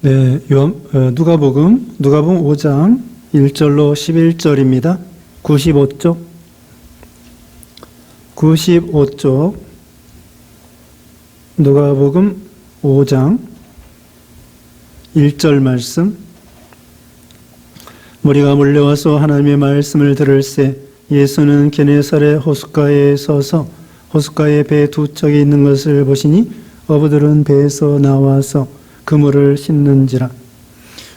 네, 누가복음 5장 1절로 11절입니다. 95쪽 누가복음 5장 1절 말씀. 무리가 몰려와서 하나님의 말씀을 들을새 예수는 게네사렛 호숫가에 서서 호숫가에 배 두 척이 있는 것을 보시니 어부들은 배에서 나와서 그물을 씻는지라.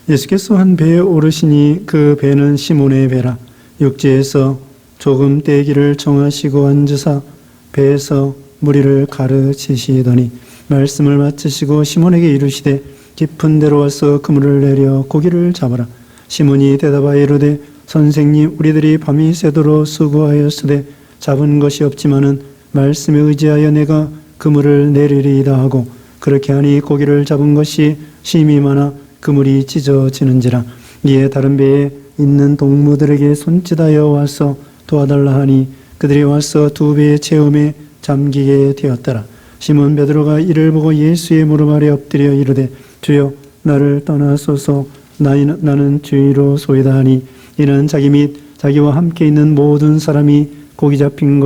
예수께서 한 배에 오르시니 그 배는 시몬의 배라. 육지에서 조금 떼기를 정하시고 앉으사 배에서 무리를 가르치시더니 말씀을 마치시고 시몬에게 이르시되 깊은 데로 와서 그물을 내려 고기를 잡아라. 시몬이 대답하여 이르되 선생님, 우리들이 밤이 새도록 수고하였으되 잡은 것이 없지만은 말씀에 의지하여 내가 그물을 내리리이다 하고 그렇게 하니 고기를 잡은 것이 심히 많아 그물이 찢어지는지라. 이에 다른 배에 있는 동무들에게 손짓하여 와서 도와달라 하니 그들이 와서 두 배의 체험에 잠기게 되었더라. 시몬 베드로가 이를 보고 예수의 무릎 아래 엎드려 이르되 주여, 나를 떠나소서, 나는 주의로 소이다 하니 이는 자기 및 자기와 함께 있는 모든 사람이 고기 잡힌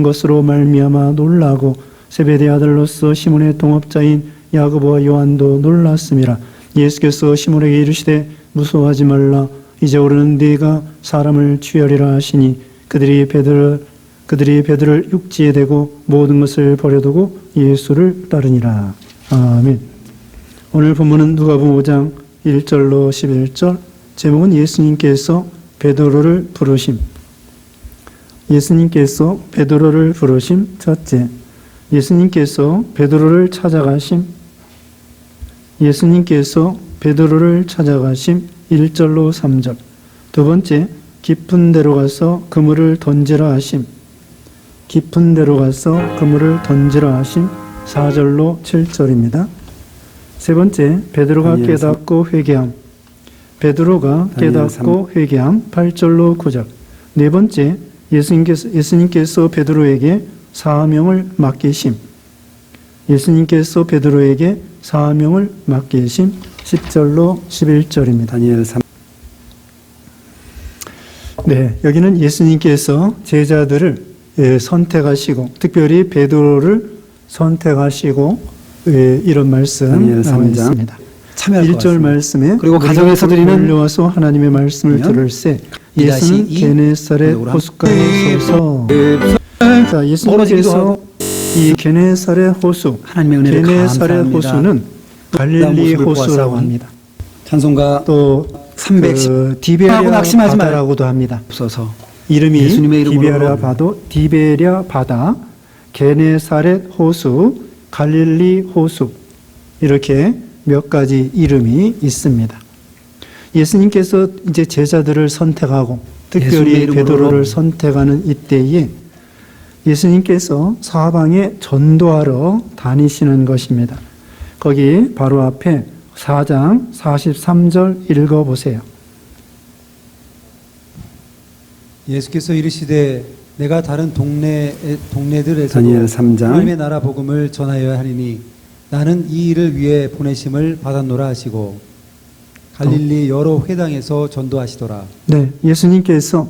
것으로 말미암아 놀라고 세베대 아들로서 시몬의 동업자인 야고보와 요한도 놀랐음이라. 예수께서 시몬에게 이르시되 무서워하지 말라. 이제 오르는 네가 사람을 취하리라 하시니 그들이 베드를 육지에 대고 모든 것을 버려두고 예수를 따르니라. 아멘. 오늘 본문은 누가복음 5장 1절로 11절. 제목은 예수님께서 베드로를 부르심. 예수님께서 베드로를 부르심. 첫째, 예수님께서 베드로를 찾아가심. 예수님께서 베드로를 찾아가심. 1절로 3절. 두 번째, 깊은 데로 가서 그물을 던지라 하심. 깊은 데로 가서 그물을 던지라 하심. 4절로 7절입니다. 세 번째, 베드로가 깨닫고 회개함. 베드로가 깨닫고 회개함. 8절로 9절. 네 번째, 예수님께서 베드로에게 사명을 맡기심. 예수님께서 베드로에게 사명을 맡기심. 10절로 11절입니다. 다니엘 3. 네, 여기는 예수님께서 제자들을 선택하시고 특별히 베드로를 선택하시고 이런 말씀 나와 있습니다. 1절 말씀에 그리고 가정에서 드리는 몰려와서 하나님의 말씀을 들을새 예수는 게네사렛 호숫가에 서서. 자, 예수님께서 이 게네사렛 호수, 게네사렛 호수는 갈릴리 호수라고 합니다. 찬송가 또 310 디베랴 바다라고도 합니다. 없어서 이름이 디베랴 바다, 게네사렛 호수, 갈릴리 호수, 이렇게 몇 가지 이름이 있습니다. 예수님께서 이제 제자들을 선택하고 특별히 베드로를 선택하는 이때에 예수님께서 사방에 전도하러 다니시는 것입니다. 거기 바로 앞에 4장 43절 읽어보세요. 예수께서 이르시되 내가 다른 동네들에서도 다니엘 3장 하나님의 나라 복음을 전하여야 하리니 나는 이 일을 위해 보내심을 받았노라 하시고 갈릴리 여러 회당에서 전도하시더라. 네, 예수님께서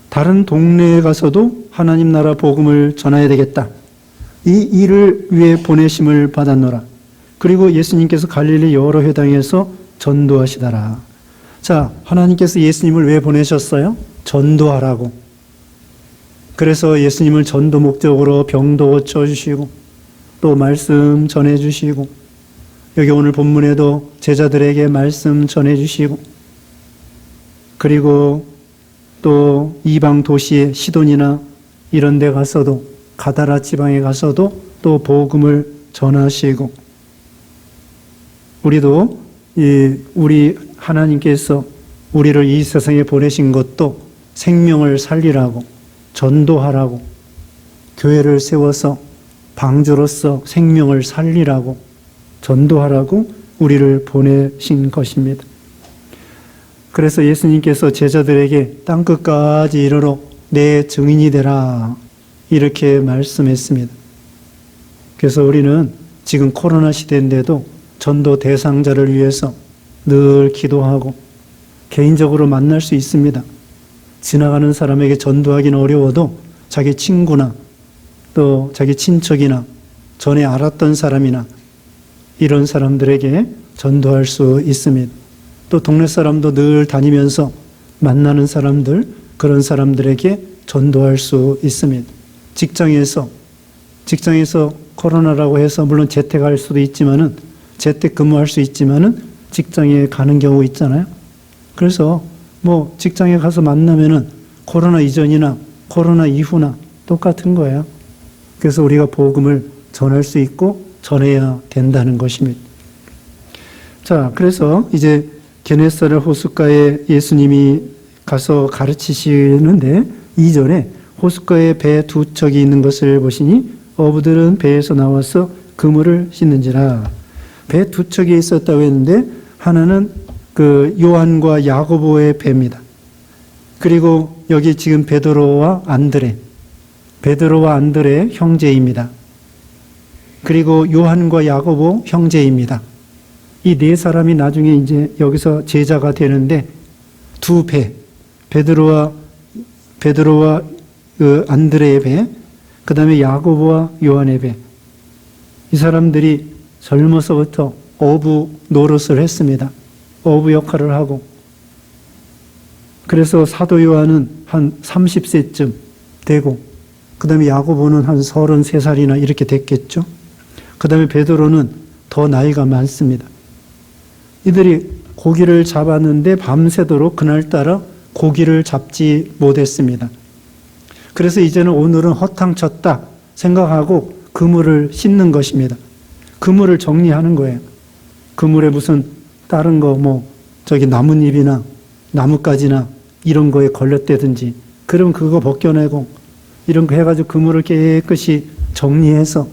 다른 동네에 가서도 하나님 나라 복음을 전해야 되겠다. 이 일을 위해 보내심을 받았노라. 그리고 예수님께서 갈릴리 여러 회당에서 전도하시더라. 자, 하나님께서 예수님을 왜 보내셨어요? 전도하라고. 그래서 예수님을 전도 목적으로 병도 고쳐주시고 또 말씀 전해주시고 여기 오늘 본문에도 제자들에게 말씀 전해주시고 그리고 또 이방 도시의 시돈이나 이런 데 가서도 가다라 지방에 가서도 또 복음을 전하시고 우리도 우리 하나님께서 우리를 이 세상에 보내신 것도 생명을 살리라고 전도하라고 교회를 세워서 방주로서 생명을 살리라고 전도하라고 우리를 보내신 것입니다. 그래서 예수님께서 제자들에게 땅끝까지 이르러 내 증인이 되라 이렇게 말씀했습니다. 그래서 우리는 지금 코로나 시대인데도 전도 대상자를 위해서 늘 기도하고 개인적으로 만날 수 있습니다. 지나가는 사람에게 전도하기는 어려워도 자기 친구나 또 자기 친척이나 전에 알았던 사람이나 이런 사람들에게 전도할 수 있습니다. 또 동네 사람도 늘 다니면서 만나는 사람들, 그런 사람들에게 전도할 수 있습니다. 직장에서 코로나라고 해서 물론 재택할 수도 있지만은 재택 근무할 수 있지만은 직장에 가는 경우 있잖아요. 그래서 뭐 직장에 가서 만나면은 코로나 이전이나 코로나 이후나 똑같은 거예요. 그래서 우리가 복음을 전할 수 있고 전해야 된다는 것입니다. 자, 그래서 이제 게네사렛 호숫가에 예수님이 가서 가르치시는데 이전에 호숫가에 배 두 척이 있는 것을 보시니 어부들은 배에서 나와서 그물을 씻는지라. 배 두 척이 있었다고 했는데 하나는 그 요한과 야고보의 배입니다. 그리고 여기 지금 베드로와 안드레 형제입니다. 그리고 요한과 야고보 형제입니다. 이 네 사람이 나중에 이제 여기서 제자가 되는데 두 배, 베드로와 그 안드레의 배, 그 다음에 야고보와 요한의 배. 이 사람들이 젊어서부터 어부 노릇을 했습니다. 어부 역할을 하고. 그래서 사도 요한은 한 30세쯤 되고, 그 다음에 야고보는 한 33살이나 이렇게 됐겠죠. 그 다음에 베드로는 더 나이가 많습니다. 이들이 고기를 잡았는데 밤새도록 그날따라 고기를 잡지 못했습니다. 그래서 이제는 오늘은 허탕쳤다 생각하고 그물을 씻는 것입니다. 그물을 정리하는 거예요. 그물에 무슨 다른 거 저기 나뭇잎이나 나뭇가지나 이런 거에 걸렸다든지 그러면 그거 벗겨내고 이런 거 해가지고 그물을 깨끗이 정리해서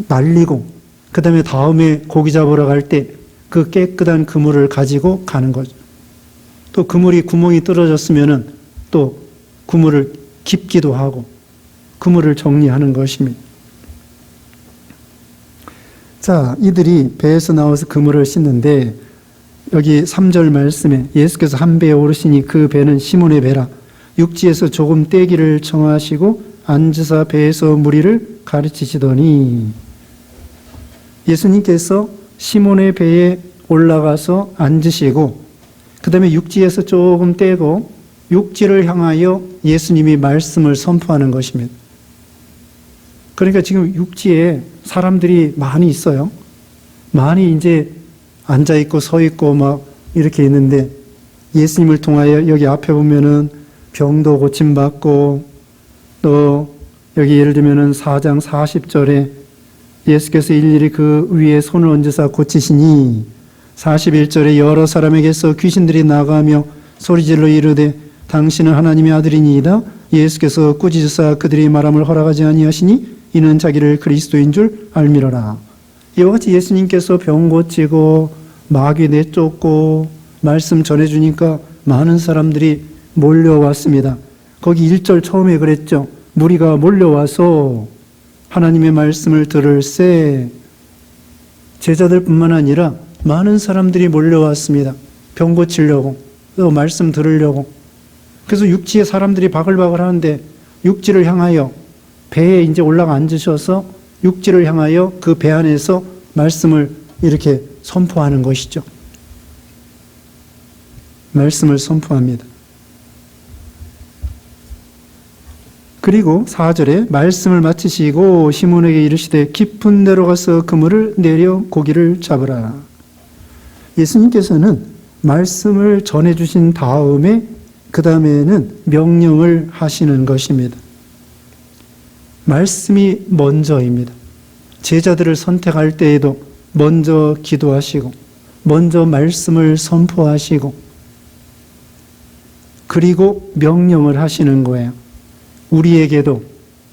날리고 그 다음에 고기 잡으러 갈 때 그 깨끗한 그물을 가지고 가는 거죠. 또 그물이 구멍이 뚫어졌으면은 또 그물을 깁기도 하고 그물을 정리하는 것입니다. 자, 이들이 배에서 나와서 그물을 씻는데 여기 3절 말씀에 예수께서 한 배에 오르시니 그 배는 시몬의 배라. 육지에서 조금 떼기를 청하시고 앉으사 배에서 무리를 가르치시더니 예수님께서 시몬의 배에 올라가서 앉으시고 그 다음에 육지에서 조금 떼고 육지를 향하여 예수님이 말씀을 선포하는 것입니다. 그러니까 지금 육지에 사람들이 많이 있어요. 많이 이제 앉아있고 서있고 막 이렇게 있는데 예수님을 통하여 여기 앞에 보면은 병도 고침받고 또 여기 예를 들면은 4장 40절에 예수께서 일일이 그 위에 손을 얹으사 고치시니 41절에 여러 사람에게서 귀신들이 나가며 소리질러 이르되 당신은 하나님의 아들이니이다. 예수께서 꾸짖으사 그들이 말함을 허락하지 아니하시니 이는 자기를 그리스도인 줄 알미러라. 이와 같이 예수님께서 병 고치고 마귀 내쫓고 말씀 전해주니까 많은 사람들이 몰려왔습니다. 거기 1절 처음에 그랬죠. 무리가 몰려와서 하나님의 말씀을 들을새. 제자들뿐만 아니라 많은 사람들이 몰려왔습니다. 병 고치려고 또 말씀 들으려고. 그래서 육지에 사람들이 바글바글 하는데 육지를 향하여 배에 이제 올라가 앉으셔서 육지를 향하여 그 배 안에서 말씀을 이렇게 선포하는 것이죠. 말씀을 선포합니다. 그리고 4절에 말씀을 마치시고 시몬에게 이르시되 깊은 데로 가서 그물을 내려 고기를 잡으라. 예수님께서는 말씀을 전해주신 다음에 그 다음에는 명령을 하시는 것입니다. 말씀이 먼저입니다. 제자들을 선택할 때에도 먼저 기도하시고 먼저 말씀을 선포하시고 그리고 명령을 하시는 거예요. 우리에게도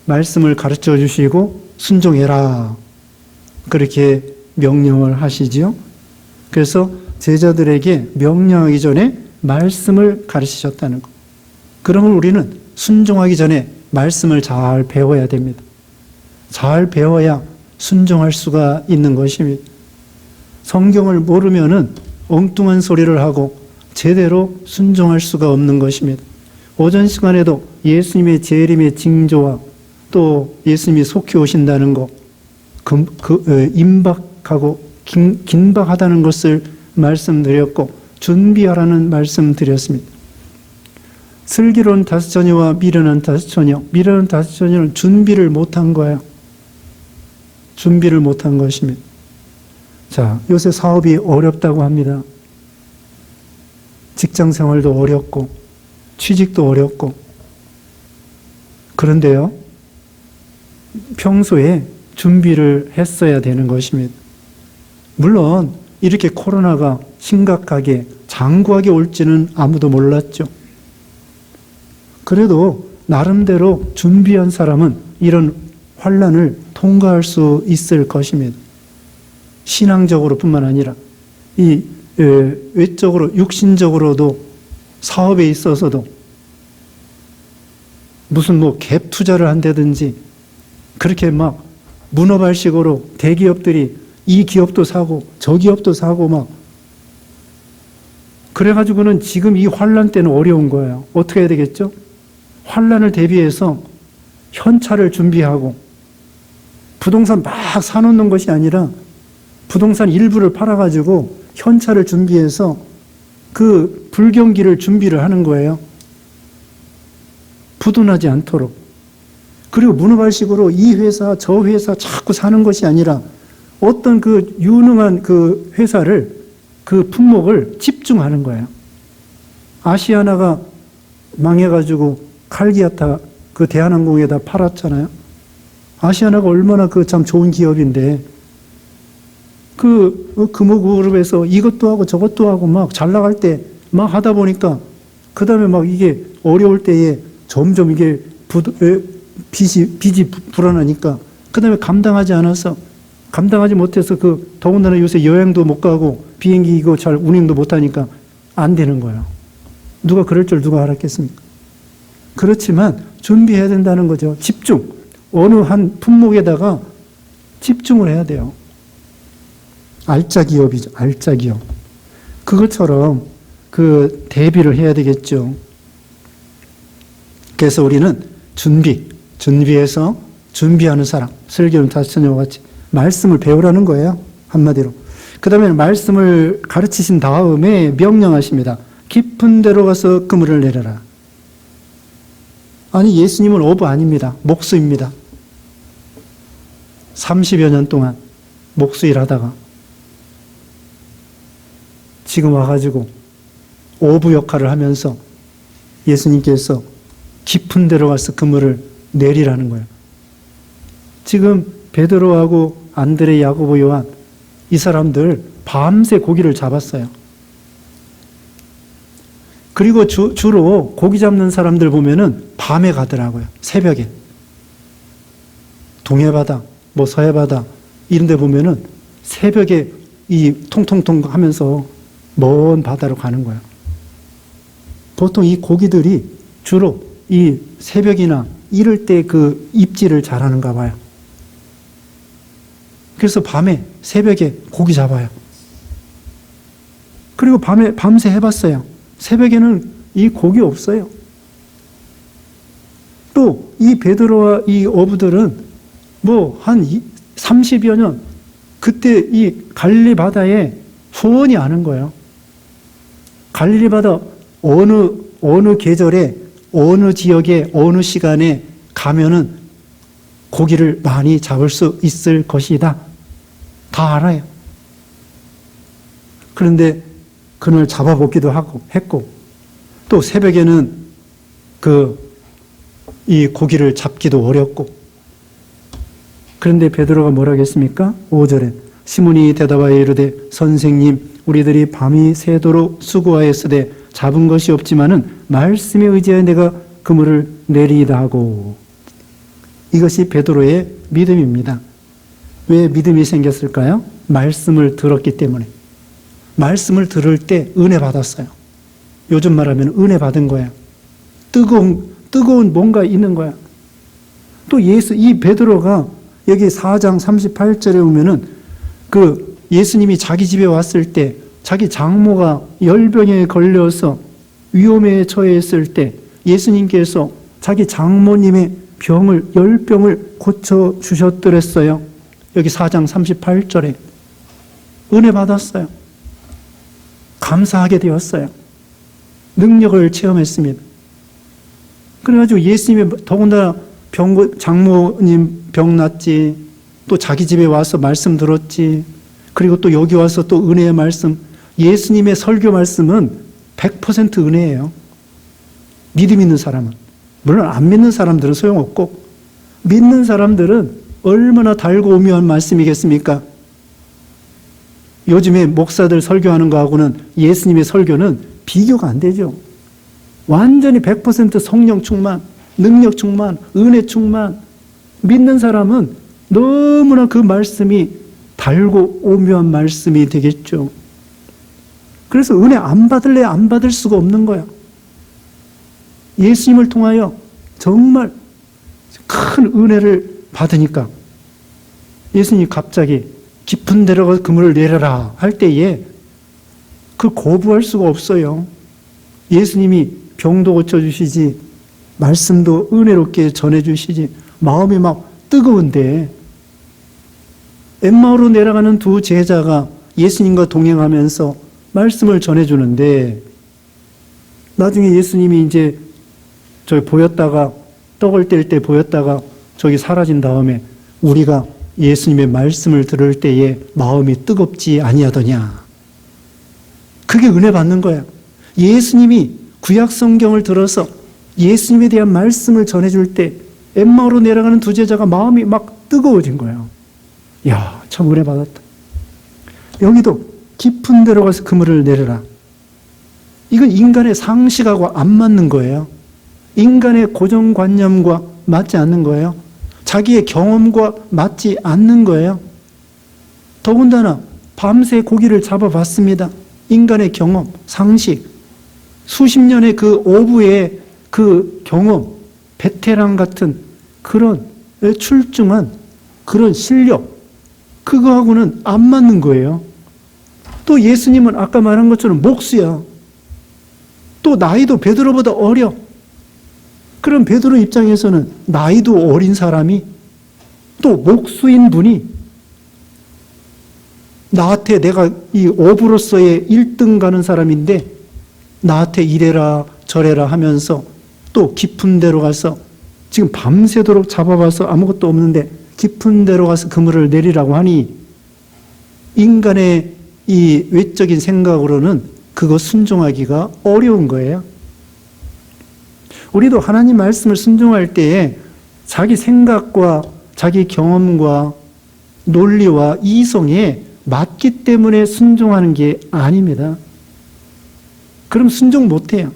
말씀을 가르쳐 주시고 순종해라 그렇게 명령을 하시지요. 그래서 제자들에게 명령하기 전에 말씀을 가르치셨다는 것. 그러면 우리는 순종하기 전에 말씀을 잘 배워야 됩니다. 잘 배워야 순종할 수가 있는 것입니다. 성경을 모르면은 엉뚱한 소리를 하고 제대로 순종할 수가 없는 것입니다. 오전 시간에도 예수님의 재림의 징조와 또 예수님이 속히 오신다는 것, 임박하고 긴박하다는 것을 말씀드렸고 준비하라는 말씀드렸습니다. 슬기로운 다섯 처녀와 미련한 다섯 처녀, 미련한 다섯 처녀는 준비를 못한 거예요. 준비를 못한 것입니다. 자, 요새 사업이 어렵다고 합니다. 직장 생활도 어렵고 취직도 어렵고 그런데요, 평소에 준비를 했어야 되는 것입니다. 물론 이렇게 코로나가 심각하게 장구하게 올지는 아무도 몰랐죠. 그래도 나름대로 준비한 사람은 이런 환난을 통과할 수 있을 것입니다. 신앙적으로 뿐만 아니라 이 외적으로 육신적으로도 사업에 있어서도 무슨 뭐 갭 투자를 한다든지 그렇게 막 문어발식으로 대기업들이 이 기업도 사고 저 기업도 사고 막 그래가지고는 지금 이 환난 때는 어려운 거예요. 어떻게 해야 되겠죠? 환난을 대비해서 현찰을 준비하고 부동산 막 사놓는 것이 아니라 부동산 일부를 팔아가지고 현찰을 준비해서 그 불경기를 준비를 하는 거예요. 부도나지 않도록. 그리고 문어발식으로 이 회사 저 회사 자꾸 사는 것이 아니라 어떤 그 유능한 그 회사를 그 품목을 집중하는 거예요. 아시아나가 망해가지고 칼기아타 그 대한항공에다 팔았잖아요. 아시아나가 얼마나 그 참 좋은 기업인데 그 금호그룹에서 이것도 하고 저것도 하고 막 잘 나갈 때 막 하다 보니까 그 다음에 막 이게 어려울 때에 점점 이게 빚이 불어나니까 그 다음에 감당하지 못해서 그 더군다나 요새 여행도 못 가고 비행기 이거 잘 운행도 못 하니까 안 되는 거예요. 누가 그럴 줄 누가 알았겠습니까? 그렇지만 준비해야 된다는 거죠. 집중. 어느 한 품목에다가 집중을 해야 돼요. 알짜 기업이죠. 알짜 기업. 그것처럼 그 대비를 해야 되겠죠. 그래서 우리는 준비해서 준비하는 사람, 슬기로운 다섯 처녀와 같이 말씀을 배우라는 거예요. 한마디로. 그 다음에 말씀을 가르치신 다음에 명령하십니다. 깊은 데로 가서 그물을 내려라. 아니, 예수님은 어부 아닙니다. 목수입니다. 30여 년 동안 목수일 하다가 지금 와가지고 어부 역할을 하면서 예수님께서 깊은 데로 가서 그물을 내리라는 거예요. 지금 베드로하고 안드레, 야고보, 요한 이 사람들 밤새 고기를 잡았어요. 그리고 주로 고기 잡는 사람들 보면은 밤에 가더라고요. 새벽에. 동해바다, 뭐 서해바다 이런 데 보면은 새벽에 이 통통통 하면서 먼 바다로 가는 거예요. 보통 이 고기들이 주로 이 새벽이나 이럴 때 그 입질을 잘하는가 봐요. 그래서 밤에 새벽에 고기 잡아요. 그리고 밤새 해봤어요. 새벽에는 이 고기 없어요. 또 이 베드로와 이 어부들은 뭐 한 30여 년 그때 이 갈릴리 바다에 후원이 아는 거예요. 갈릴리 바다 어느 계절에 어느 지역에 어느 시간에 가면은 고기를 많이 잡을 수 있을 것이다. 다 알아요. 그런데 그날 잡아보기도 했고 또 새벽에는 이 고기를 잡기도 어렵고 그런데 베드로가 뭐라고 했습니까? 5절에 시몬이 대답하여 이르되 선생님 우리들이 밤이 새도록 수고하였으되 잡은 것이 없지만은 말씀에 의지하여 내가 그물을 내리이다 하고 이것이 베드로의 믿음입니다. 왜 믿음이 생겼을까요? 말씀을 들었기 때문에. 말씀을 들을 때 은혜 받았어요. 요즘 말하면 은혜 받은 거야. 뜨거운 뭔가 있는 거야. 또 이 베드로가 여기 4장 38절에 보면은 예수님이 자기 집에 왔을 때 자기 장모가 열병에 걸려서 위험에 처했을 때 예수님께서 자기 장모님의 병을 열병을 고쳐주셨더랬어요. 여기 4장 38절에 은혜 받았어요. 감사하게 되었어요. 능력을 체험했습니다. 그래가지고 예수님의 더군다나 장모님 병 낫지, 또 자기 집에 와서 말씀 들었지, 그리고 또 여기 와서 또 은혜의 말씀, 예수님의 설교 말씀은 100% 은혜예요. 믿음 있는 사람은. 물론 안 믿는 사람들은 소용없고, 믿는 사람들은 얼마나 달고 오묘한 말씀이겠습니까? 요즘에 목사들 설교하는 거하고는 예수님의 설교는 비교가 안 되죠. 완전히 100% 성령 충만, 능력 충만, 은혜 충만. 믿는 사람은 너무나 그 말씀이 달고 오묘한 말씀이 되겠죠. 그래서 은혜 안 받을래 안 받을 수가 없는 거야. 예수님을 통하여 정말 큰 은혜를 받으니까 예수님이 갑자기 깊은 데로 가서 그물을 내려라 할 때에 그 거부할 수가 없어요. 예수님이 병도 고쳐주시지, 말씀도 은혜롭게 전해주시지, 마음이 막 뜨거운데 엠마오로 내려가는 두 제자가 예수님과 동행하면서 말씀을 전해주는데 나중에 예수님이 이제 저기 보였다가 떡을 뗄 때 보였다가 저기 사라진 다음에 우리가 예수님의 말씀을 들을 때에 마음이 뜨겁지 아니하더냐. 그게 은혜 받는 거야. 예수님이 구약 성경을 들어서 예수님에 대한 말씀을 전해줄 때 엠마오로 내려가는 두 제자가 마음이 막 뜨거워진 거예요. 이야, 참 은혜 받았다. 여기도 깊은 데로 가서 그물을 내려라. 이건 인간의 상식하고 안 맞는 거예요. 인간의 고정관념과 맞지 않는 거예요. 자기의 경험과 맞지 않는 거예요. 더군다나 밤새 고기를 잡아봤습니다. 인간의 경험, 상식, 수십 년의 그 오부의 그 경험, 베테랑 같은 그런 출중한 그런 실력, 그거하고는 안 맞는 거예요. 또 예수님은 아까 말한 것처럼 목수야. 또 나이도 베드로보다 어려. 그럼 베드로 입장에서는 나이도 어린 사람이 또 목수인 분이 나한테 내가 이 어부로서의 1등 가는 사람인데 나한테 이래라 저래라 하면서 또 깊은 데로 가서 지금 밤새도록 잡아봐서 아무것도 없는데 깊은 데로 가서 그물을 내리라고 하니 인간의 이 외적인 생각으로는 그거 순종하기가 어려운 거예요. 우리도 하나님 말씀을 순종할 때에 자기 생각과 자기 경험과 논리와 이성에 맞기 때문에 순종하는 게 아닙니다. 그럼 순종 못해요.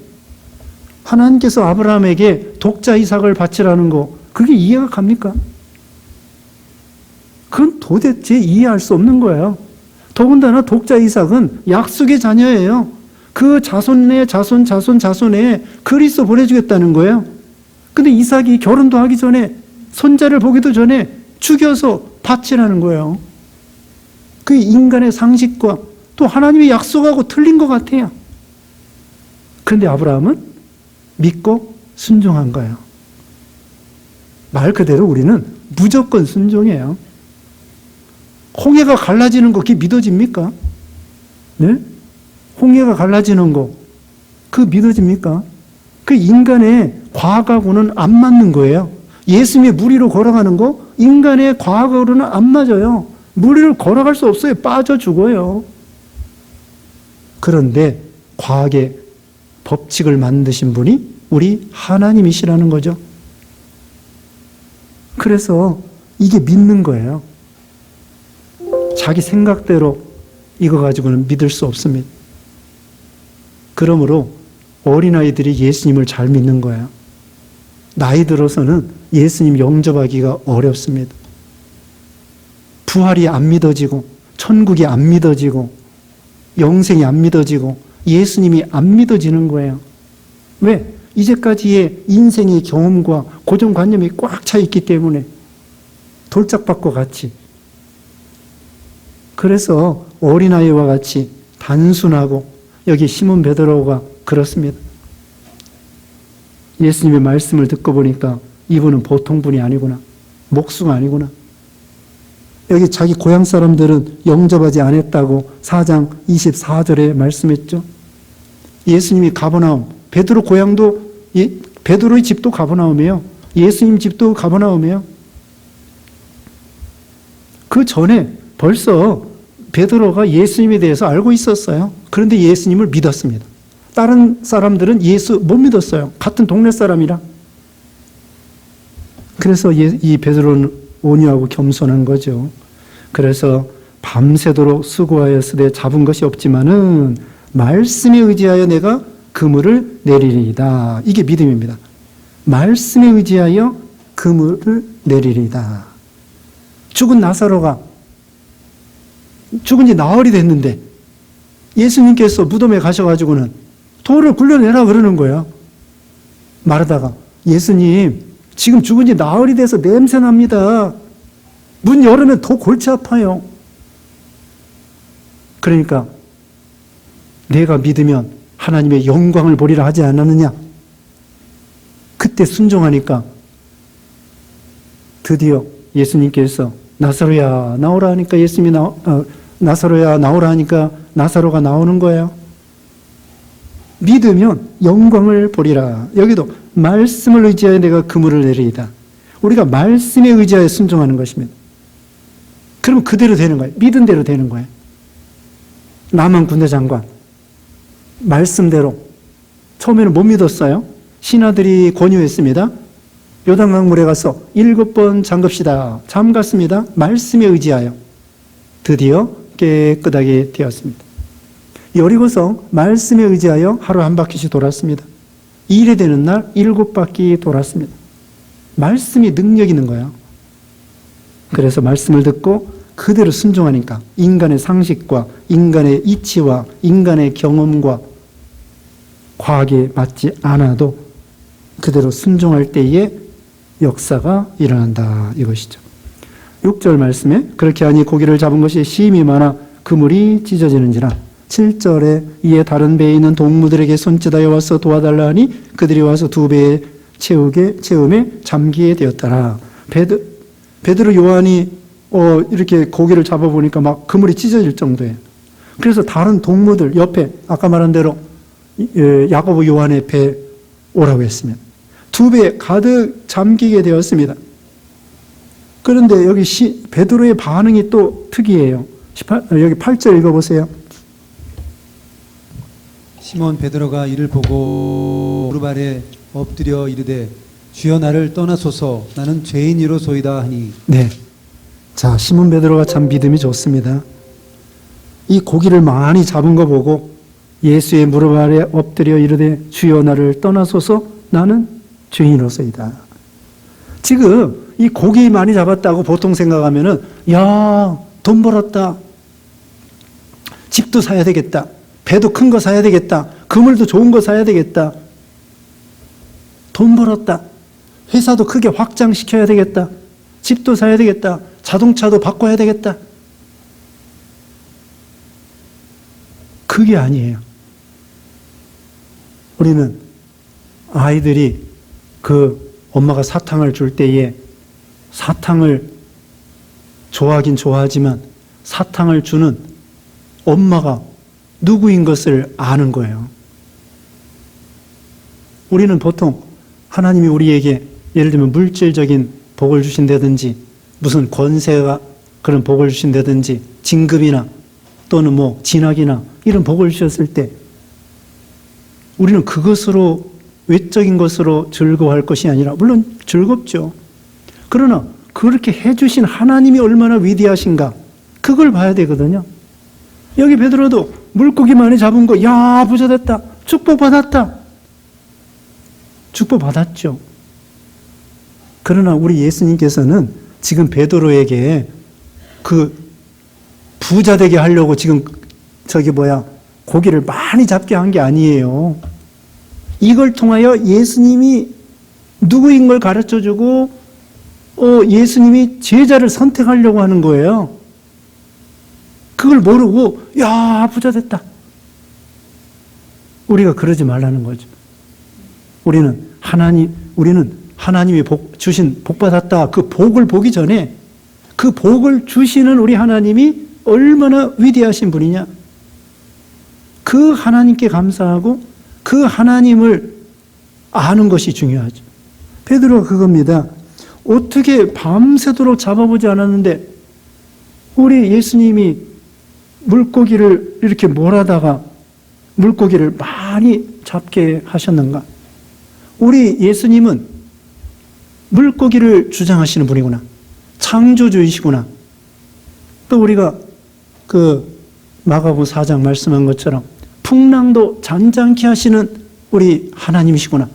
하나님께서 아브라함에게 독자 이삭을 바치라는 거, 그게 이해가 갑니까? 그건 도대체 이해할 수 없는 거예요. 더군다나 독자 이삭은 약속의 자녀예요. 그 자손의 자손에 그리스도 보내주겠다는 거예요. 근데 이삭이 결혼도 하기 전에 손자를 보기도 전에 죽여서 바치라는 거예요. 그 인간의 상식과 또 하나님의 약속하고 틀린 것 같아요. 그런데 아브라함은 믿고 순종한 거예요. 말 그대로 우리는 무조건 순종해요. 홍해가 갈라지는 거 그게 믿어집니까? 네? 홍해가 갈라지는 거 그 믿어집니까? 그 인간의 과학하고는 안 맞는 거예요. 예수님의 물 위로 걸어가는 거 인간의 과학으로는 안 맞아요. 물 위로 걸어갈 수 없어요. 빠져 죽어요. 그런데 과학의 법칙을 만드신 분이 우리 하나님이시라는 거죠. 그래서 이게 믿는 거예요. 자기 생각대로 이거 가지고는 믿을 수 없습니다. 그러므로 어린아이들이 예수님을 잘 믿는 거예요. 나이 들어서는 예수님 영접하기가 어렵습니다. 부활이 안 믿어지고 천국이 안 믿어지고 영생이 안 믿어지고 예수님이 안 믿어지는 거예요. 왜? 이제까지의 인생의 경험과 고정관념이 꽉 차 있기 때문에 돌짝밭과 같이. 그래서 어린아이와 같이 단순하고 여기 시몬 베드로가 그렇습니다. 예수님의 말씀을 듣고 보니까 이분은 보통 분이 아니구나. 목수가 아니구나. 여기 자기 고향 사람들은 영접하지 않았다고 4장 24절에 말씀했죠. 예수님이 가버나움, 베드로 고향도 베드로의 집도 가버나움이에요. 예수님 집도 가버나움이에요. 그 전에 벌써 베드로가 예수님에 대해서 알고 있었어요. 그런데 예수님을 믿었습니다. 다른 사람들은 예수 못 믿었어요. 같은 동네 사람이라. 그래서 이 베드로는 온유하고 겸손한 거죠. 그래서 밤새도록 수고하였으되 잡은 것이 없지만은 말씀에 의지하여 내가 그물을 내리리이다. 이게 믿음입니다. 말씀에 의지하여 그물을 내리리이다. 죽은 나사로가 죽은 지 나흘이 됐는데 예수님께서 무덤에 가셔가지고는 돌을 굴려내라 그러는 거예요. 마르다가 예수님 지금 죽은 지 나흘이 돼서 냄새 납니다. 문 열으면 더 골치 아파요. 그러니까 내가 믿으면 하나님의 영광을 보리라 하지 않았느냐. 그때 순종하니까 드디어 예수님께서 나사로야 나오라 하니까 예수님이 나사로야 나오라 하니까 나사로가 나오는 거예요. 믿으면 영광을 보리라. 여기도 말씀을 의지하여 내가 그물을 내리이다. 우리가 말씀에 의지하여 순종하는 것입니다. 그러면 그대로 되는 거예요. 믿은 대로 되는 거예요. 나만 군대 장관 말씀대로 처음에는 못 믿었어요. 신하들이 권유했습니다. 요단강물에 가서 7번 잠급시다. 잠갔습니다. 말씀에 의지하여 드디어 깨끗하게 되었습니다. 여리고성 말씀에 의지하여 하루 한 바퀴씩 돌았습니다. 1회 되는 날 7바퀴 돌았습니다. 말씀이 능력 있는 거예요. 그래서 말씀을 듣고 그대로 순종하니까 인간의 상식과 인간의 이치와 인간의 경험과 과학에 맞지 않아도 그대로 순종할 때에 역사가 일어난다 이것이죠. 6절 말씀에 그렇게 하니 고기를 잡은 것이 심히 많아 그물이 찢어지는지라. 7절에 이에 다른 배에 있는 동무들에게 손짓하여 와서 도와달라 하니 그들이 와서 2배에 채움에 잠기게 되었더라. 베드로 요한이 이렇게 고기를 잡아보니까 막 그물이 찢어질 정도예요. 그래서 다른 동무들 옆에 아까 말한 대로 야고보 요한의 배 오라고 했습니다. 2배 가득 잠기게 되었습니다. 그런데 여기 베드로의 반응이 또 특이해요. 여기 8절 읽어보세요. 시몬 베드로가 이를 보고 무릎 아래 엎드려 이르되 주여 나를 떠나소서 나는 죄인이로소이다 하니. 네. 자, 시몬 베드로가 참 믿음이 좋습니다. 이 고기를 많이 잡은 거 보고 예수의 무릎 아래 엎드려 이르되 주여 나를 떠나소서 나는 죄인으로서이다. 지금 이 고기 많이 잡았다고 보통 생각하면은 야, 돈 벌었다. 집도 사야 되겠다. 배도 큰 거 사야 되겠다. 그물도 좋은 거 사야 되겠다. 돈 벌었다. 회사도 크게 확장시켜야 되겠다. 집도 사야 되겠다. 자동차도 바꿔야 되겠다. 그게 아니에요. 우리는 아이들이 그 엄마가 사탕을 줄 때에 사탕을 좋아하긴 좋아하지만 사탕을 주는 엄마가 누구인 것을 아는 거예요. 우리는 보통 하나님이 우리에게 예를 들면 물질적인 복을 주신다든지 무슨 권세가 그런 복을 주신다든지 진급이나 또는 뭐 진학이나 이런 복을 주셨을 때 우리는 그것으로 외적인 것으로 즐거워할 것이 아니라 물론 즐겁죠. 그러나 그렇게 해주신 하나님이 얼마나 위대하신가 그걸 봐야 되거든요. 여기 베드로도 물고기 많이 잡은 거 야 부자 됐다. 축복받았다. 축복받았죠. 그러나 우리 예수님께서는 지금 베드로에게 그 부자 되게 하려고 지금 고기를 많이 잡게 한 게 아니에요. 이걸 통하여 예수님이 누구인 걸 가르쳐주고 예수님이 제자를 선택하려고 하는 거예요. 그걸 모르고 야 부자 됐다. 우리가 그러지 말라는 거죠. 우리는 하나님이 주신 복 받았다. 그 복을 보기 전에 그 복을 주시는 우리 하나님이 얼마나 위대하신 분이냐. 그 하나님께 감사하고 그 하나님을 아는 것이 중요하죠. 베드로가 그겁니다. 어떻게 밤새도록 잡아보지 않았는데 우리 예수님이 물고기를 이렇게 몰아다가 물고기를 많이 잡게 하셨는가? 우리 예수님은 물고기를 주장하시는 분이구나. 창조주이시구나. 또 우리가 그 마가복음 4장 말씀한 것처럼 풍랑도 잔잔케 하시는 우리 하나님이시구나.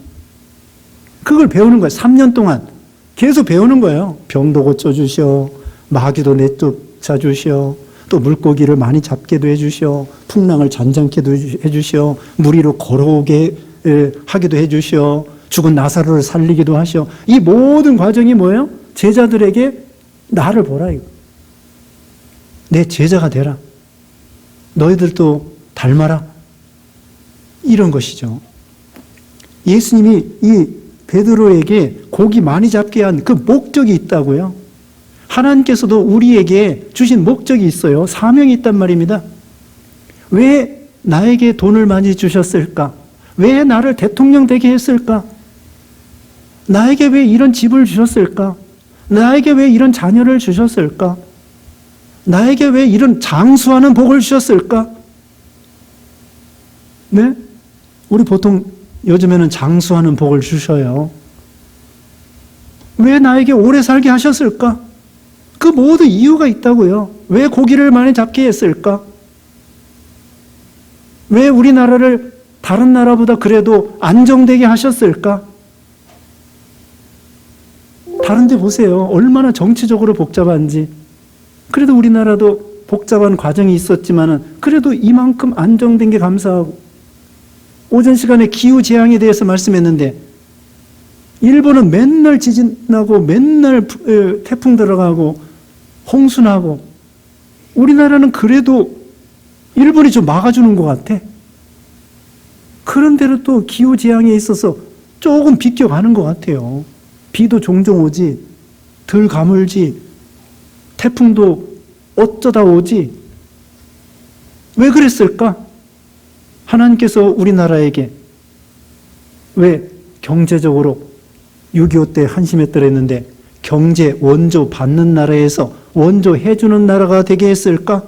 그걸 배우는 거예요. 3년 동안 계속 배우는 거예요. 병도 고쳐주셔, 마귀도 내쫓아주셔, 또 물고기를 많이 잡게도 해주셔, 풍랑을 잔잔케도 해주셔, 물 위로 걸어오게 하기도 해주셔, 죽은 나사로를 살리기도 하셔. 이 모든 과정이 뭐예요? 제자들에게 나를 보라 이거. 내 제자가 되라. 너희들도 닮아라. 이런 것이죠. 예수님이 이 베드로에게 고기 많이 잡게 한 그 목적이 있다고요. 하나님께서도 우리에게 주신 목적이 있어요. 사명이 있단 말입니다. 왜 나에게 돈을 많이 주셨을까? 왜 나를 대통령 되게 했을까? 나에게 왜 이런 집을 주셨을까? 나에게 왜 이런 자녀를 주셨을까? 나에게 왜 이런 장수하는 복을 주셨을까? 네? 우리 보통 요즘에는 장수하는 복을 주셔요. 왜 나에게 오래 살게 하셨을까? 그 모든 이유가 있다고요. 왜 고기를 많이 잡게 했을까? 왜 우리나라를 다른 나라보다 그래도 안정되게 하셨을까? 다른 데 보세요. 얼마나 정치적으로 복잡한지. 그래도 우리나라도 복잡한 과정이 있었지만은 그래도 이만큼 안정된 게 감사하고. 오전 시간에 기후재앙에 대해서 말씀했는데 일본은 맨날 지진 나고 맨날 태풍 들어가고 홍수 나고 우리나라는 그래도 일본이 좀 막아주는 것 같아. 그런데도 또 기후재앙에 있어서 조금 비껴가는 것 같아요. 비도 종종 오지, 덜 가물지, 태풍도 어쩌다 오지. 왜 그랬을까? 하나님께서 우리나라에게 왜 경제적으로 6.25 때 한심했더라 했는데 경제 원조 받는 나라에서 원조 해주는 나라가 되게 했을까?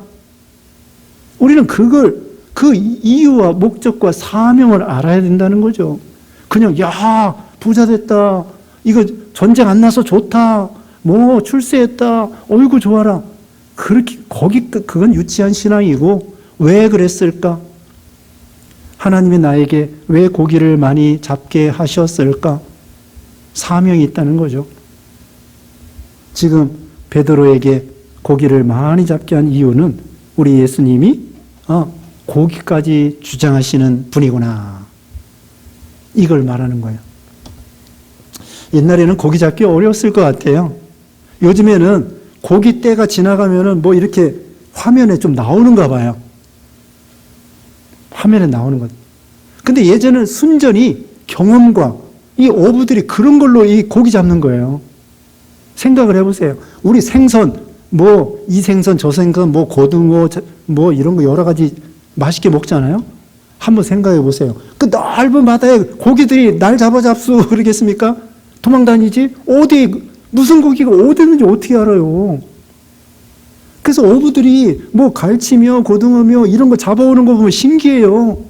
우리는 그 이유와 목적과 사명을 알아야 된다는 거죠. 그냥 야 부자 됐다, 이거 전쟁 안 나서 좋다, 뭐 출세했다, 어이구 좋아라. 그렇게 그건 유치한 신앙이고 왜 그랬을까? 하나님이 나에게 왜 고기를 많이 잡게 하셨을까? 사명이 있다는 거죠. 지금 베드로에게 고기를 많이 잡게 한 이유는 우리 예수님이 고기까지 주장하시는 분이구나. 이걸 말하는 거예요. 옛날에는 고기 잡기 어려웠을 것 같아요. 요즘에는 고기 때가 지나가면은 뭐 이렇게 화면에 좀 나오는가 봐요. 화면에 나오는 것. 근데 예전에는 순전히 경험과 이 어부들이 그런 걸로 이 고기 잡는 거예요. 생각을 해보세요. 우리 생선, 뭐 이 생선, 저 생선, 뭐 고등어, 뭐 이런 거 여러 가지 맛있게 먹잖아요. 한번 생각해 보세요. 그 넓은 바다에 고기들이 날 잡수 그러겠습니까? 도망 다니지? 무슨 고기가 어디 있는지 어떻게 알아요? 그래서 어부들이 뭐 갈치며 고등어며 이런 거 잡아오는 거 보면 신기해요.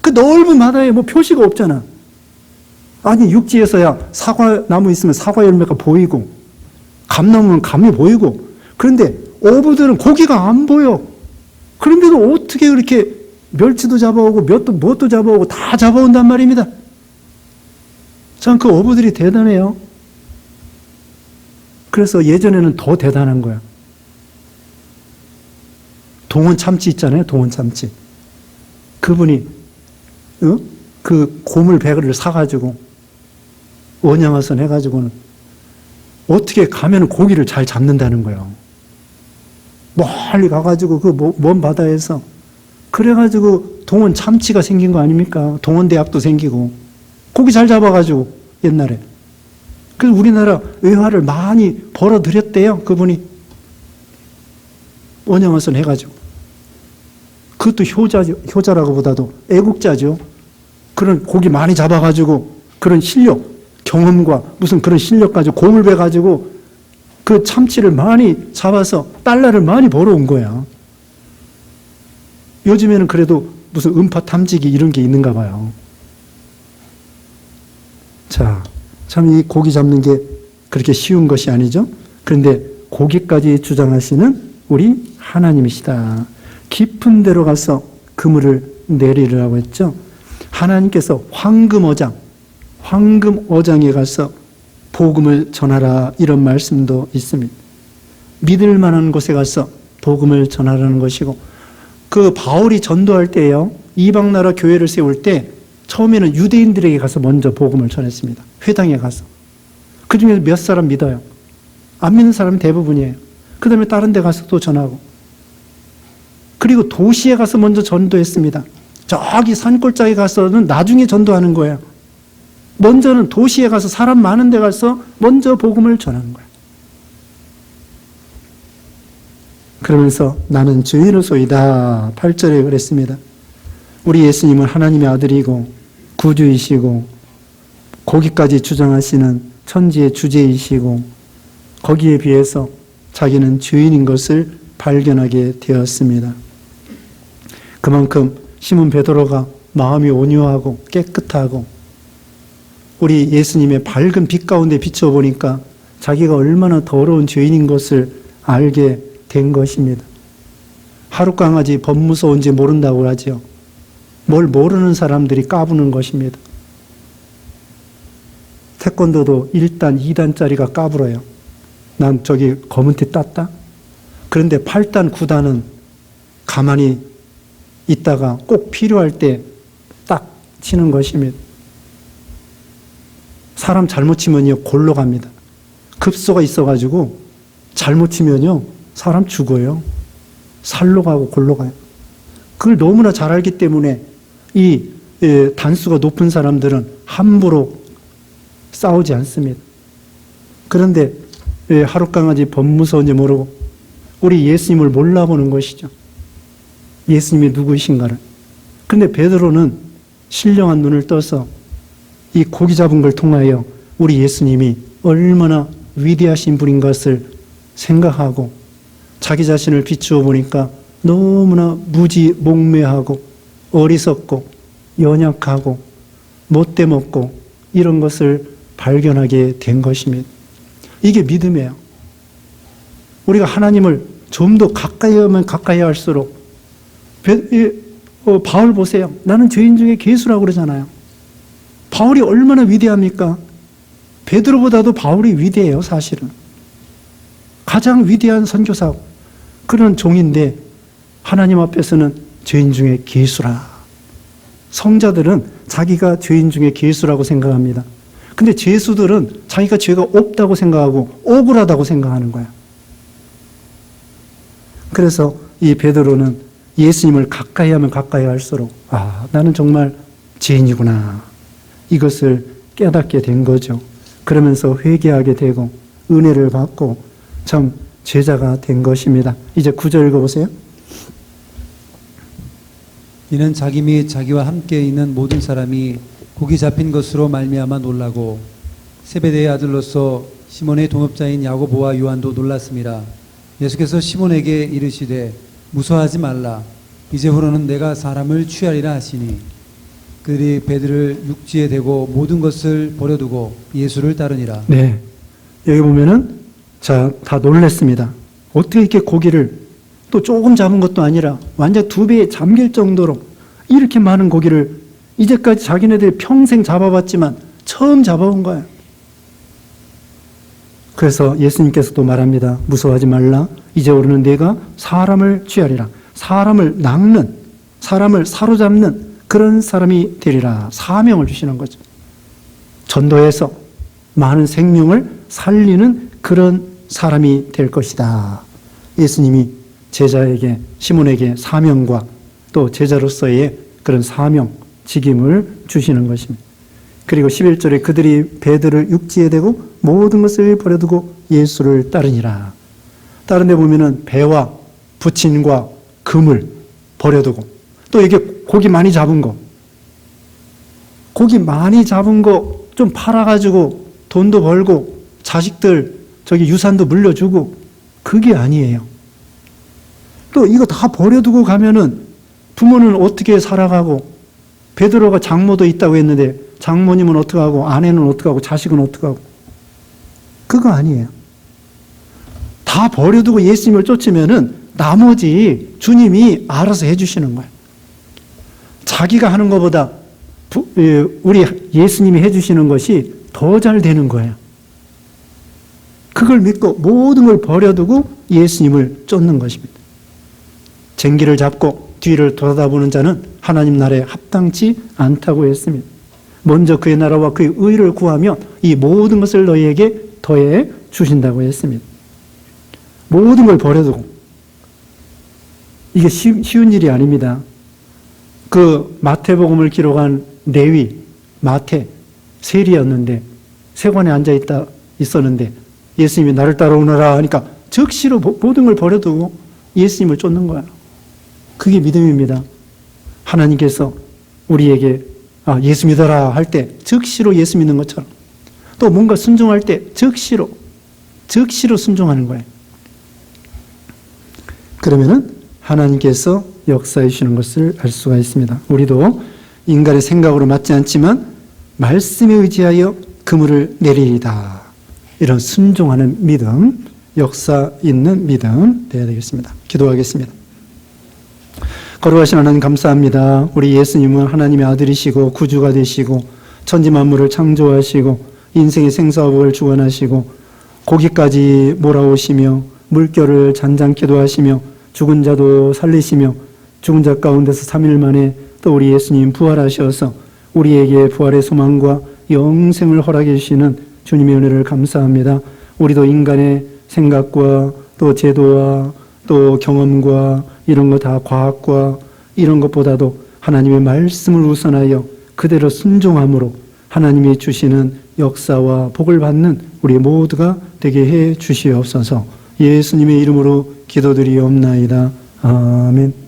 그 넓은 바다에 뭐 표시가 없잖아. 아니 육지에서야 사과나무 있으면 사과 열매가 보이고 감나무는 감이 보이고, 그런데 어부들은 고기가 안 보여. 그런데도 어떻게 그렇게 멸치도 잡아오고 뭣도 잡아오고 다 잡아온단 말입니다. 참 그 어부들이 대단해요. 그래서 예전에는 더 대단한 거야. 동원 참치 있잖아요. 동원 참치. 그분이 그 고물 배를 사가지고 원양어선 해가지고는 어떻게 가면 고기를 잘 잡는다는 거예요. 멀리 가가지고 그 먼 바다에서 그래가지고 동원 참치가 생긴 거 아닙니까? 동원대학도 생기고 고기 잘 잡아가지고 옛날에. 그래서 우리나라 외화를 많이 벌어들였대요. 그분이 원양어선 해가지고. 그것도 효자라고 보다도 애국자죠. 그런 고기 많이 잡아가지고 그런 실력, 경험과 무슨 그런 실력 가지고 공을 배가지고 그 참치를 많이 잡아서 달러를 많이 벌어온 거야. 요즘에는 그래도 무슨 음파 탐지기 이런 게 있는가 봐요. 자, 참 이 고기 잡는 게 그렇게 쉬운 것이 아니죠. 그런데 고기까지 주장하시는 우리 하나님이시다. 깊은 데로 가서 그물을 내리라고 했죠. 하나님께서 황금어장에 가서 복음을 전하라 이런 말씀도 있습니다. 믿을 만한 곳에 가서 복음을 전하라는 것이고, 그 바울이 전도할 때요, 이방 나라 교회를 세울 때 처음에는 유대인들에게 가서 먼저 복음을 전했습니다. 회당에 가서. 그 중에서 몇 사람 믿어요. 안 믿는 사람은 대부분이에요. 그 다음에 다른 데 가서 또 전하고. 그리고 도시에 가서 먼저 전도했습니다. 저기 산골짜기 가서는 나중에 전도하는 거예요. 먼저는 도시에 가서 사람 많은 데 가서 먼저 복음을 전하는 거예요. 그러면서 나는 죄인으로소이다. 8절에 그랬습니다. 우리 예수님은 하나님의 아들이고 구주이시고 거기까지 주장하시는 천지의 주제이시고 거기에 비해서 자기는 죄인인 것을 발견하게 되었습니다. 그만큼 시몬 베드로가 마음이 온유하고 깨끗하고 우리 예수님의 밝은 빛 가운데 비춰보니까 자기가 얼마나 더러운 죄인인 것을 알게 된 것입니다. 하룻강아지 법무서운지 모른다고 하죠. 뭘 모르는 사람들이 까부는 것입니다. 태권도도 1단, 2단짜리가 까불어요. 난 저기 검은 티 땄다? 그런데 8단, 9단은 가만히 있다가 꼭 필요할 때 딱 치는 것입니다. 사람 잘못 치면요, 골로 갑니다. 급소가 있어가지고 잘못 치면요, 사람 죽어요. 살로 가고 골로 가요. 그걸 너무나 잘 알기 때문에 이 단수가 높은 사람들은 함부로 싸우지 않습니다. 그런데 하룻강아지 법무서운지 모르고 우리 예수님을 몰라보는 것이죠. 예수님이 누구이신가를. 그런데 베드로는 신령한 눈을 떠서 이 고기 잡은 걸 통하여 우리 예수님이 얼마나 위대하신 분인 것을 생각하고 자기 자신을 비추어 보니까 너무나 무지몽매하고 어리석고 연약하고 못돼 먹고 이런 것을 발견하게 된 것입니다. 이게 믿음이에요. 우리가 하나님을 좀 더 가까이 하면 가까이 할수록 바울 보세요. 나는 죄인 중에 괴수라고 그러잖아요. 바울이 얼마나 위대합니까? 베드로보다도 바울이 위대해요, 사실은. 가장 위대한 선교사 그런 종인데 하나님 앞에서는 죄인 중에 괴수라. 성자들은 자기가 죄인 중에 괴수라고 생각합니다. 근데 죄수들은 자기가 죄가 없다고 생각하고 억울하다고 생각하는 거야. 그래서 이 베드로는 예수님을 가까이 하면 가까이 할수록 나는 정말 죄인이구나. 이것을 깨닫게 된 거죠. 그러면서 회개하게 되고 은혜를 받고 참 제자가 된 것입니다. 이제 9절 읽어보세요. 이는 자기 및 자기와 함께 있는 모든 사람이 고기 잡힌 것으로 말미암아 놀라고 세베대의 아들로서 시몬의 동업자인 야고보와 요한도 놀랐습니다. 예수께서 시몬에게 이르시되 무서워하지 말라. 이제후로는 내가 사람을 취하리라 하시니 그들이 배들을 육지에 대고 모든 것을 버려두고 예수를 따르니라. 네, 여기 보면은 다 놀랐습니다. 어떻게 이렇게 고기를 또 조금 잡은 것도 아니라 완전 2배에 잠길 정도로 이렇게 많은 고기를 이제까지 자기네들이 평생 잡아봤지만 처음 잡아온 거예요. 그래서 예수님께서도 말합니다. 무서워하지 말라. 이제부터는 내가 사람을 취하리라. 사람을 낚는, 사람을 사로잡는 그런 사람이 되리라. 사명을 주시는 거죠. 전도해서 많은 생명을 살리는 그런 사람이 될 것이다. 예수님이 제자에게, 시몬에게 사명과 또 제자로서의 그런 사명, 직임을 주시는 것입니다. 그리고 11절에 그들이 배들을 육지에 대고 모든 것을 버려두고 예수를 따르니라. 다른 데 보면은 배와 부친과 금을 버려두고 또 이게 고기 많이 잡은 거 좀 팔아가지고 돈도 벌고 자식들 저기 유산도 물려주고 그게 아니에요. 또 이거 다 버려두고 가면은 부모는 어떻게 살아가고 베드로가 장모도 있다고 했는데 장모님은 어떻게 하고 아내는 어떻게 하고 자식은 어떻게 하고 그거 아니에요. 다 버려두고 예수님을 쫓으면은 나머지 주님이 알아서 해주시는 거예요. 자기가 하는 것보다 우리 예수님이 해주시는 것이 더 잘 되는 거예요. 그걸 믿고 모든 걸 버려두고 예수님을 쫓는 것입니다. 쟁기를 잡고 뒤를 돌아다보는 자는 하나님 나라에 합당치 않다고 했습니다. 먼저 그의 나라와 그의 의를 구하면 이 모든 것을 너희에게 더해 주신다고 했습니다. 모든 걸 버려두고 이게 쉬운 일이 아닙니다. 그 마태복음을 기록한 레위, 마태, 세리였는데 세관에 앉아 있었는데 예수님이 나를 따라오너라 하니까 즉시로 모든 걸 버려두고 예수님을 쫓는 거야. 그게 믿음입니다. 하나님께서 우리에게 예수 믿어라 할 때 즉시로 예수 믿는 것처럼 또 뭔가 순종할 때 즉시로 순종하는 거예요. 그러면은 하나님께서 역사해 주시는 것을 알 수가 있습니다. 우리도 인간의 생각으로 맞지 않지만 말씀에 의지하여 그물을 내리리다. 이런 순종하는 믿음, 역사 있는 믿음 되어야 되겠습니다. 기도하겠습니다. 거룩하신 하나님 감사합니다. 우리 예수님은 하나님의 아들이시고 구주가 되시고 천지 만물을 창조하시고 인생의 생사업을 주관하시고 고기까지 몰아오시며 물결을 잔잔케도 하시며 죽은 자도 살리시며 죽은 자 가운데서 3일 만에 또 우리 예수님 부활하셔서 우리에게 부활의 소망과 영생을 허락해 주시는 주님의 은혜를 감사합니다. 우리도 인간의 생각과 또 제도와 또 경험과 이런 거 다 과학과 이런 것보다도 하나님의 말씀을 우선하여 그대로 순종함으로 하나님이 주시는 역사와 복을 받는 우리 모두가 되게 해 주시옵소서. 예수님의 이름으로 기도드리옵나이다. 아멘.